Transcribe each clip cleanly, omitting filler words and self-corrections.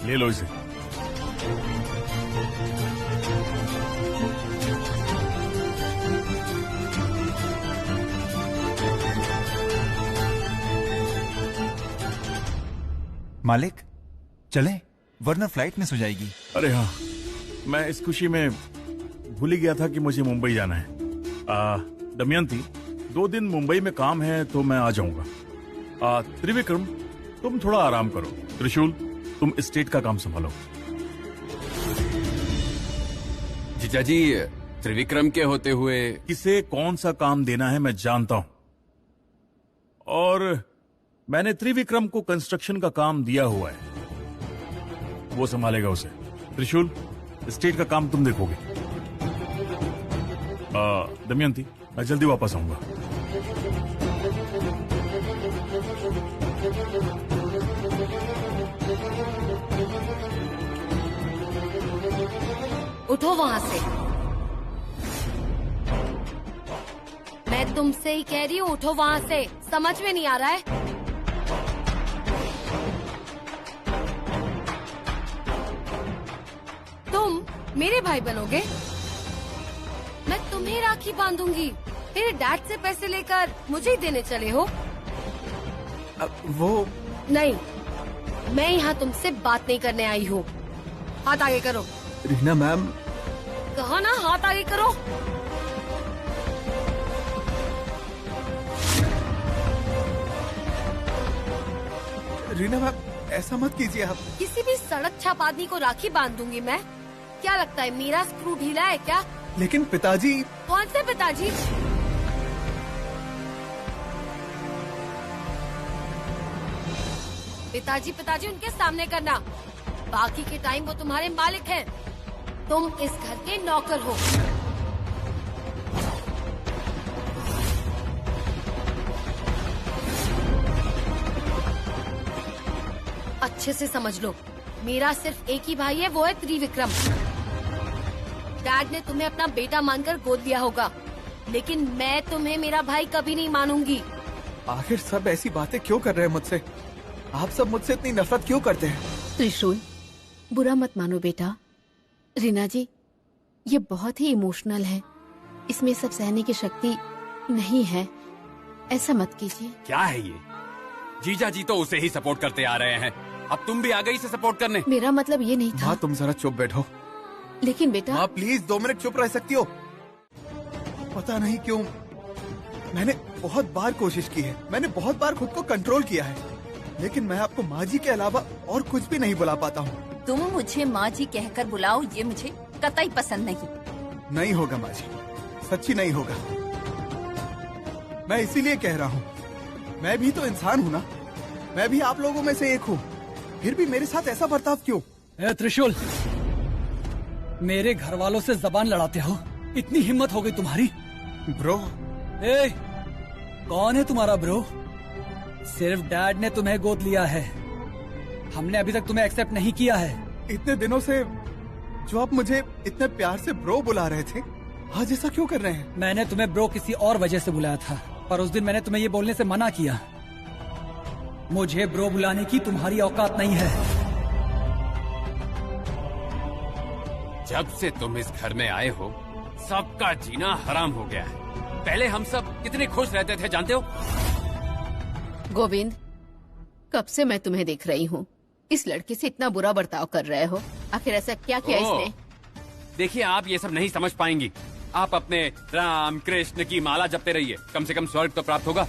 ले लो इसे। मालिक चलें, वरना फ्लाइट मिस हो जाएगी। अरे हाँ, मैं इस खुशी में भूल ही गया था कि मुझे मुंबई जाना है। दमयंती, 2 दिन मुंबई में काम है तो मैं आ जाऊंगा। त्रिविक्रम, तुम थोड़ा आराम करो। त्रिशूल, तुम स्टेट का काम संभालो। जीजा जी, त्रिविक्रम के होते हुए किसे कौन सा काम देना है मैं जानता हूं, और मैंने त्रिविक्रम को कंस्ट्रक्शन का काम दिया हुआ है, वो संभालेगा उसे। त्रिशूल, स्टेट का काम तुम देखोगे। दमयंती, मैं जल्दी वापस आऊंगा। उठो वहां से, मैं तुमसे ही कह रही हूँ, उठो वहां से। समझ में नहीं आ रहा है? तुम मेरे भाई बनोगे, मैं तुम्हें राखी बांधूंगी। तेरे डैड से पैसे लेकर मुझे ही देने चले हो? वो नहीं, मैं यहाँ तुमसे बात नहीं करने आई हूँ। हाथ आगे करो। रीना मैम, कहा ना, हाथ आगे करो। रीना मैम, ऐसा मत कीजिए आप। किसी भी सड़क छाप आदमी को राखी बांध दूंगी मैं। क्या लगता है मेरा स्क्रू ढीला है क्या? लेकिन पिताजी। कौन से पिताजी? पिताजी पिताजी उनके सामने करना, बाकी के टाइम वो तुम्हारे मालिक हैं। तुम इस घर के नौकर हो। अच्छे से समझ लो, मेरा सिर्फ एक ही भाई है, वो है त्रिविक्रम। डैड ने तुम्हें अपना बेटा मानकर गोद लिया होगा, लेकिन मैं तुम्हें मेरा भाई कभी नहीं मानूंगी। आखिर सब ऐसी बातें क्यों कर रहे हैं मुझसे? आप सब मुझसे इतनी नफरत क्यों करते हैं? त्रिशूल, बुरा मत मानो बेटा। रीना जी, ये बहुत ही इमोशनल है, इसमें सब सहने की शक्ति नहीं है, ऐसा मत कीजिए। क्या है ये? जीजा जी तो उसे ही सपोर्ट करते आ रहे हैं, अब तुम भी आ गई इसे सपोर्ट करने। मेरा मतलब ये नहीं था। माँ, तुम जरा चुप बैठो। लेकिन बेटा। माँ प्लीज 2 मिनट चुप रह सकती हो? पता नहीं क्यों मैंने बहुत बार कोशिश की है, मैंने बहुत बार खुद को कंट्रोल किया है, लेकिन मैं आपको माँ जी के अलावा और कुछ भी नहीं बुला पाता हूँ। तुम मुझे माँ जी कहकर बुलाओ, ये मुझे कतई पसंद नहीं। नहीं होगा माँ जी, सच्ची नहीं होगा। मैं इसीलिए कह रहा हूँ, मैं भी तो इंसान हूँ ना, मैं भी आप लोगों में से एक हूँ, फिर भी मेरे साथ ऐसा बर्ताव क्यों? त्रिशूल, मेरे घर वालों से जबान लड़ाते हो, इतनी हिम्मत हो गई तुम्हारी? ब्रो। कौन है तुम्हारा ब्रो? सिर्फ डैड ने तुम्हें गोद लिया है, हमने अभी तक तुम्हें एक्सेप्ट नहीं किया है। इतने दिनों से जो आप मुझे इतने प्यार से ब्रो बुला रहे थे, आज ऐसा क्यों कर रहे हैं? मैंने तुम्हें ब्रो किसी और वजह से बुलाया था, पर उस दिन मैंने तुम्हें ये बोलने से मना किया। मुझे ब्रो बुलाने की तुम्हारी औकात नहीं है। जब से तुम इस घर में आए हो, सबका जीना हराम हो गया है। पहले हम सब कितने खुश रहते थे जानते हो? गोविंद, कब से मैं तुम्हें देख रही हूँ, इस लड़के से इतना बुरा बर्ताव कर रहे हो, आखिर ऐसा क्या किया इसने? देखिए, आप ये सब नहीं समझ पाएंगी। आप अपने राम कृष्ण की माला जपते रहिए, कम से कम स्वर्ग तो प्राप्त होगा।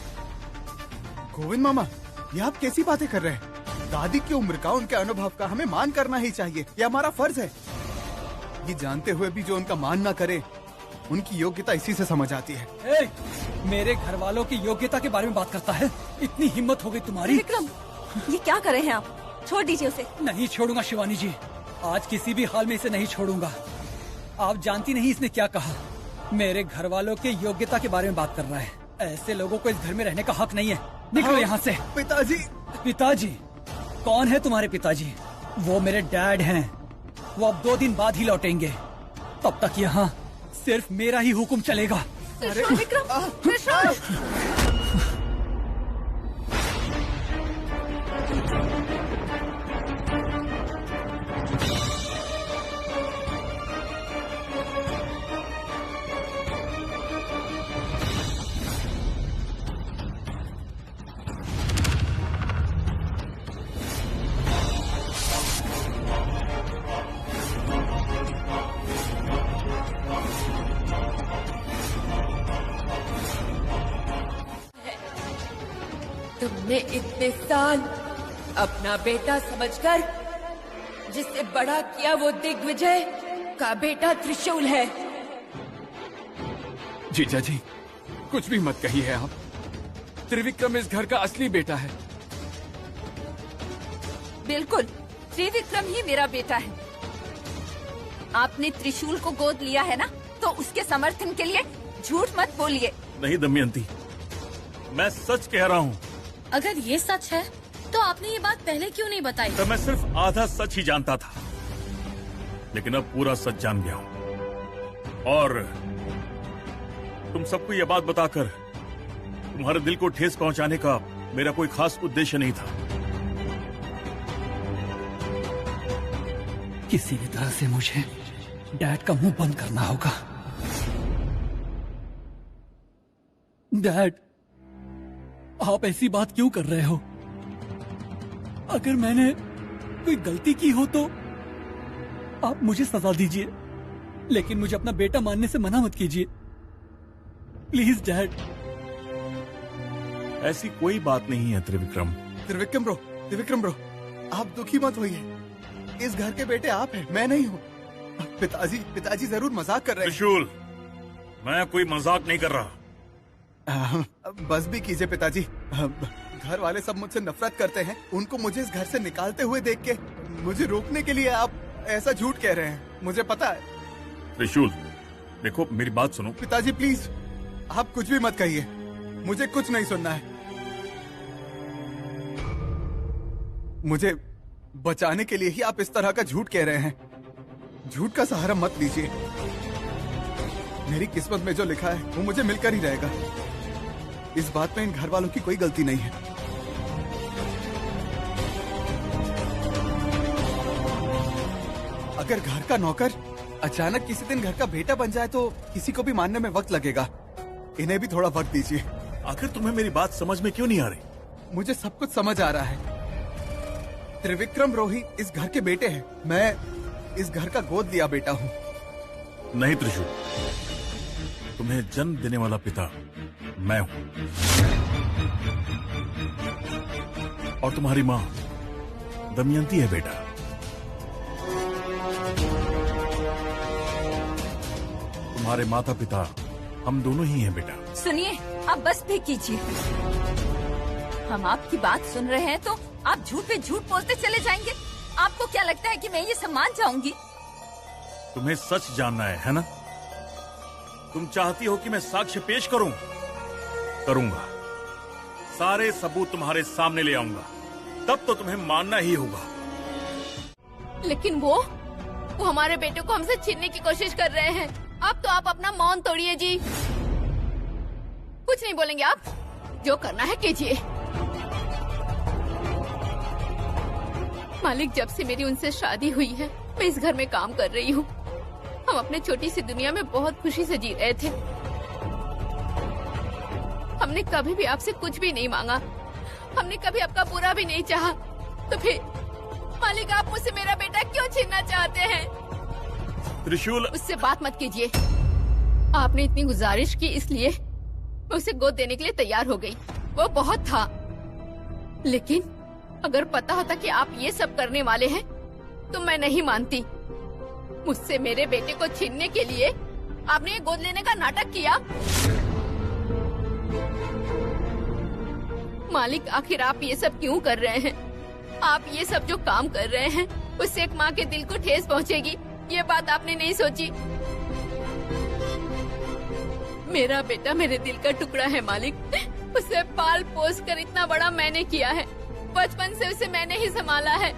गोविंद मामा, ये आप कैसी बातें कर रहे हैं? दादी की उम्र का, उनके अनुभव का हमें मान करना ही चाहिए, ये हमारा फर्ज है। ये जानते हुए भी जो उनका मान ना करे, उनकी योग्यता इसी से समझ आती है। मेरे घर वालों की योग्यता के बारे में बात करता है, इतनी हिम्मत हो गई तुम्हारी? विक्रम, ये क्या कर रहे हैं आप? छोड़ दीजिए उसे। नहीं छोड़ूंगा शिवानी जी, आज किसी भी हाल में इसे नहीं छोड़ूंगा। आप जानती नहीं इसने क्या कहा, मेरे घर वालों के योग्यता के बारे में बात कर रहा है। ऐसे लोगों को इस घर में रहने का हक नहीं है, निकलो यहाँ से। पिताजी। पिताजी? कौन है तुम्हारे पिताजी? वो मेरे डैड हैं, वो अब 2 दिन बाद ही लौटेंगे, तब तक यहाँ सिर्फ मेरा ही हुक्म चलेगा। अरे विक्रम, विक्रम! तुमने इतने साल अपना बेटा समझकर जिससे बड़ा किया वो दिग्विजय का बेटा त्रिशूल है। जीजा जी, कुछ भी मत कहिए आप। त्रिविक्रम इस घर का असली बेटा है। बिल्कुल, त्रिविक्रम ही मेरा बेटा है। आपने त्रिशूल को गोद लिया है ना, तो उसके समर्थन के लिए झूठ मत बोलिए। नहीं दमयंती, मैं सच कह रहा हूँ। अगर ये सच है तो आपने ये बात पहले क्यों नहीं बताई? तो मैं सिर्फ आधा सच ही जानता था, लेकिन अब पूरा सच जान गया हूँ। और तुम सबको ये बात बताकर तुम्हारे दिल को ठेस पहुंचाने का मेरा कोई खास उद्देश्य नहीं था। किसी भी तरह से मुझे डैड का मुंह बंद करना होगा। डैड, आप ऐसी बात क्यों कर रहे हो? अगर मैंने कोई गलती की हो तो आप मुझे सजा दीजिए, लेकिन मुझे अपना बेटा मानने से मना मत कीजिए, प्लीज डैड। ऐसी कोई बात नहीं है त्रिविक्रम। त्रिविक्रम ब्रो, आप दुखी मत होइए। इस घर के बेटे आप हैं, मैं नहीं हूँ। पिताजी जरूर मजाक कर रहे हैं। त्रिशूल, मैं कोई मजाक नहीं कर रहा। बस भी कीजिए पिताजी। घर वाले सब मुझसे नफरत करते हैं। उनको मुझे इस घर से निकालते हुए देख के मुझे रोकने के लिए आप ऐसा झूठ कह रहे हैं, मुझे पता है। त्रिशूल, देखो मेरी बात सुनो। पिताजी प्लीज, आप कुछ भी मत कहिए, मुझे कुछ नहीं सुनना है। मुझे बचाने के लिए ही आप इस तरह का झूठ कह रहे हैं। झूठ का सहारा मत लीजिए। मेरी किस्मत में जो लिखा है वो मुझे मिलकर ही रहेगा। इस बात में इन घर वालों की कोई गलती नहीं है। अगर घर का नौकर अचानक किसी दिन घर का बेटा बन जाए तो किसी को भी मानने में वक्त लगेगा। इन्हें भी थोड़ा वक्त दीजिए। आखिर तुम्हें मेरी बात समझ में क्यों नहीं आ रही? मुझे सब कुछ समझ आ रहा है। त्रिविक्रम रोहित इस घर के बेटे हैं। मैं इस घर का गोद लिया बेटा हूँ। नहीं त्रिशूल, तुम्हें जन्म देने वाला पिता मैं हूँ, और तुम्हारी माँ दमयंती है बेटा। तुम्हारे माता पिता हम दोनों ही हैं बेटा। सुनिए, आप बस भी कीजिए। हम आपकी बात सुन रहे हैं तो आप झूठ पे झूठ बोलते चले जाएंगे। आपको क्या लगता है कि मैं ये सब मान जाऊंगी? तुम्हें सच जानना है ना? तुम चाहती हो कि मैं साक्ष्य पेश करूं? करूंगा। सारे सबूत तुम्हारे सामने ले आऊंगा, तब तो तुम्हें मानना ही होगा। लेकिन वो हमारे बेटे को हमसे छीनने की कोशिश कर रहे हैं। अब तो आप अपना मौन तोड़िए जी। कुछ नहीं बोलेंगे आप? जो करना है कीजिए। मालिक, जब से मेरी उनसे शादी हुई है मैं इस घर में काम कर रही हूँ। हम अपने छोटी सी दुनिया में बहुत खुशी से जी रहे थे। हमने कभी भी आपसे कुछ भी नहीं मांगा। हमने कभी आपका बुरा भी नहीं चाहा। तो फिर मालिक, आप मुझसे मेरा बेटा क्यों छीनना चाहते हैं? त्रिशूल, उससे बात मत कीजिए। आपने इतनी गुजारिश की इसलिए मैं उसे गोद देने के लिए तैयार हो गई। वो बहुत था, लेकिन अगर पता होता कि आप ये सब करने वाले हैं तो मैं नहीं मानती। मुझसे मेरे बेटे को छीनने के लिए आपने ये गोद लेने का नाटक किया। मालिक, आखिर आप ये सब क्यों कर रहे हैं? आप ये सब जो काम कर रहे हैं उससे एक माँ के दिल को ठेस पहुँचेगी, ये बात आपने नहीं सोची। मेरा बेटा मेरे दिल का टुकड़ा है मालिक। उसे पाल पोस कर इतना बड़ा मैंने किया है। बचपन से उसे मैंने ही संभाला है।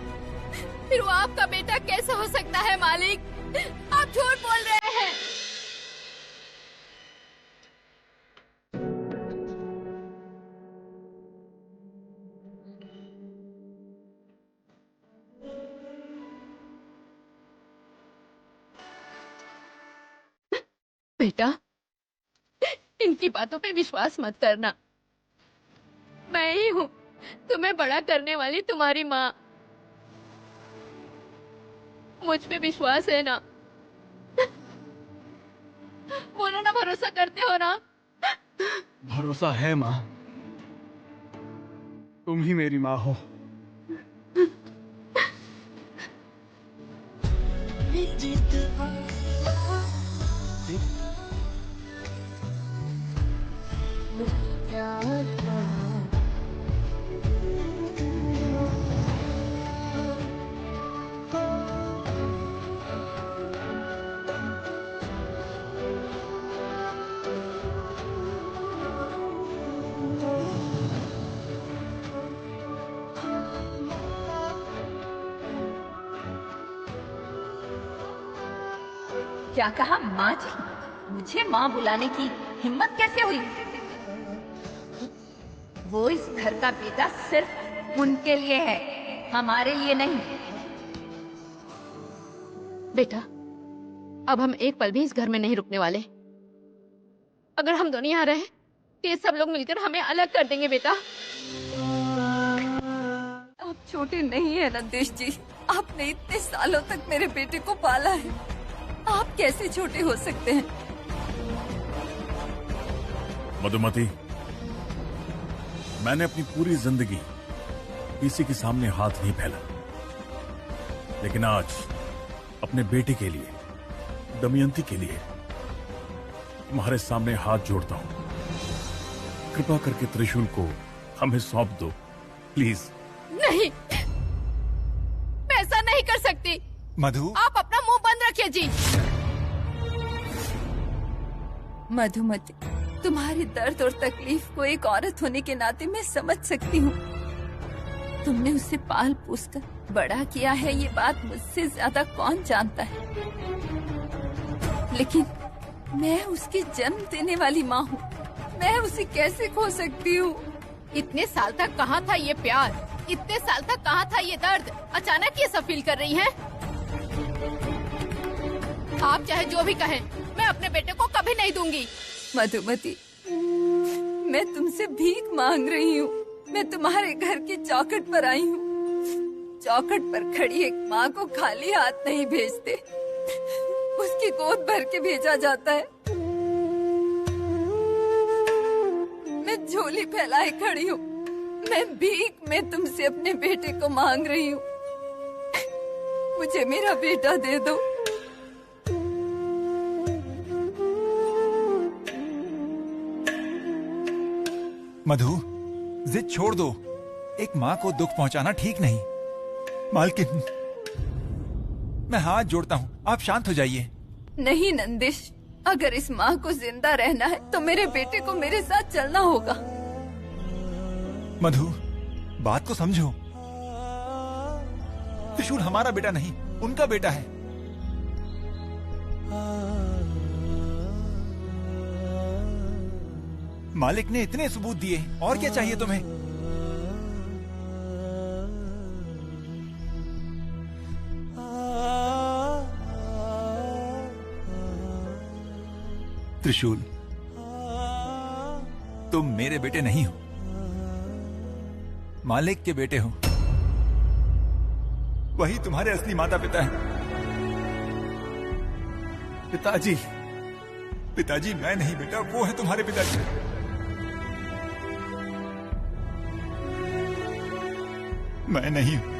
फिर वो आपका बेटा कैसे हो सकता है मालिक? आप झूठ बोल रहे हैं। बेटा, इनकी बातों पे विश्वास मत करना। मैं ही हूँ तुम्हें बड़ा करने वाली, तुम्हारी माँ। मुझ पे विश्वास है ना? बोलो ना, भरोसा करते हो ना? भरोसा है माँ। तुम ही मेरी माँ हो। क्या कहा माँ जी? मुझे माँ बुलाने की हिम्मत कैसे हुई? वो इस घर का बेटा सिर्फ उनके लिए है, हमारे लिए नहीं। बेटा, अब हम एक पल भी इस घर में नहीं रुकने वाले। अगर हम दोनों यहाँ रहे तो ये सब लोग मिलकर हमें अलग कर देंगे बेटा। आप छोटे नहीं है नंदेश जी, आपने इतने सालों तक मेरे बेटे को पाला है, आप कैसे छोटे हो सकते हैं? मधुमती, मैंने अपनी पूरी जिंदगी किसी के सामने हाथ नहीं फैला, लेकिन आज अपने बेटे के लिए, दमयंती के लिए तुम्हारे सामने हाथ जोड़ता हूं। कृपा करके त्रिशूल को हमें सौंप दो, प्लीज। नहीं, मैं ऐसा नहीं कर सकती। मधु, आप अपना मुंह बंद रखिए जी। मधुमती, तुम्हारे दर्द और तकलीफ को एक औरत होने के नाते मैं समझ सकती हूँ। तुमने उसे पाल पोस कर बड़ा किया है, ये बात मुझसे ज्यादा कौन जानता है। लेकिन मैं उसकी जन्म देने वाली माँ हूँ, मैं उसे कैसे खो सकती हूँ? इतने साल तक कहाँ था ये प्यार? इतने साल तक कहाँ था ये दर्द? अचानक ये सब फील कर रही हैं? आप चाहे जो भी कहें, मैं अपने बेटे को कभी नहीं दूंगी। मधुमती, मैं तुमसे भीख मांग रही हूँ। मैं तुम्हारे घर की चौखट पर आई हूँ। चौखट पर खड़ी एक माँ को खाली हाथ नहीं भेजते, उसकी गोद भर के भेजा जाता है। मैं झोली फैलाए खड़ी हूँ, मैं भीख में तुमसे अपने बेटे को मांग रही हूँ। मुझे मेरा बेटा दे दो। मधु, जिद छोड़ दो। एक माँ को दुख पहुंचाना ठीक नहीं। मालकिन, मैं हाथ जोड़ता हूँ, आप शांत हो जाइए। नहीं नंदिश, अगर इस माँ को जिंदा रहना है तो मेरे बेटे को मेरे साथ चलना होगा। मधु, बात को समझो। त्रिशूल हमारा बेटा नहीं, उनका बेटा है। मालिक ने इतने सबूत दिए, और क्या चाहिए तुम्हें? त्रिशूल, तुम मेरे बेटे नहीं हो, मालिक के बेटे हो। वही तुम्हारे असली माता पिता हैं। पिताजी। पिताजी मैं नहीं बेटा, वो है तुम्हारे पिताजी। मैं नहीं हूं।